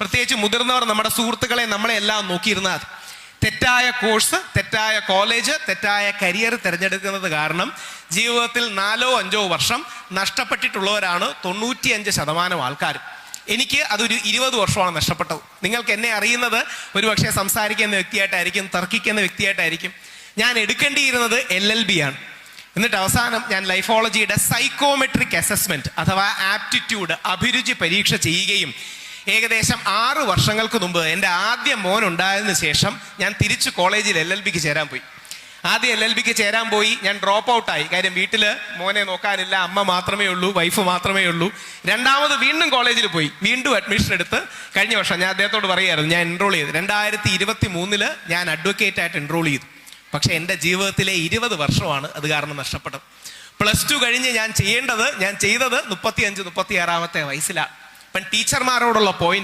പ്രത്യേകിച്ച് മുതിർന്നവർ, നമ്മുടെ സുഹൃത്തുക്കളെ, നമ്മളെ എല്ലാം നോക്കിയിരുന്നാൽ തെറ്റായ കോഴ്സ്, തെറ്റായ കോളേജ്, തെറ്റായ കരിയർ തിരഞ്ഞെടുക്കുന്നത് കാരണം ജീവിതത്തിൽ 4-5 വർഷം നഷ്ടപ്പെട്ടിട്ടുള്ളവരാണ് 95% ആൾക്കാർ. എനിക്ക് അതൊരു 20 വർഷമാണ് നഷ്ടപ്പെട്ടത്. നിങ്ങൾക്ക് എന്നെ അറിയുന്നത് ഒരുപക്ഷെ സംസാരിക്കുന്ന വ്യക്തിയായിട്ടായിരിക്കും, തർക്കിക്കുന്ന വ്യക്തിയായിട്ടായിരിക്കും. ഞാൻ എടുക്കേണ്ടിയിരുന്നത് LLB ആണ്. എന്നിട്ട് അവസാനം ഞാൻ ലൈഫോളജിയുടെ സൈക്കോമെട്രിക് അസസ്മെന്റ് അഥവാ ആപ്റ്റിറ്റ്യൂഡ്, അഭിരുചി പരീക്ഷ ചെയ്യുകയും ഏകദേശം 6 വർഷങ്ങൾക്ക് മുമ്പ് എൻ്റെ ആദ്യ മോൻ ഉണ്ടായതിനു ശേഷം ഞാൻ തിരിച്ച് കോളേജിൽ LLBക്ക് ചേരാൻ പോയി. ആദ്യം LLBക്ക് ചേരാൻ പോയി, ഞാൻ ഡ്രോപ്പ് ഔട്ടായി. കാര്യം വീട്ടിൽ മോനെ നോക്കാനില്ല, അമ്മ മാത്രമേ ഉള്ളൂ, വൈഫ് മാത്രമേ ഉള്ളൂ. രണ്ടാമത് വീണ്ടും കോളേജിൽ പോയി, വീണ്ടും അഡ്മിഷൻ എടുത്ത് കഴിഞ്ഞ വർഷം ഞാൻ അദ്ദേഹത്തോട് പറയുമായിരുന്നു, ഞാൻ എൻറോൾ ചെയ്ത് 2023 ഞാൻ അഡ്വക്കേറ്റ് ആയിട്ട് എൻറോൾ ചെയ്തു. പക്ഷെ എൻ്റെ ജീവിതത്തിലെ 20 വർഷമാണ് അത് കാരണം നഷ്ടപ്പെട്ടത്. +2 കഴിഞ്ഞ് ഞാൻ ചെയ്തത് 35-36 വയസ്സിലാണ്. ഇപ്പം ടീച്ചർമാരോടുള്ള പോയിന്റ്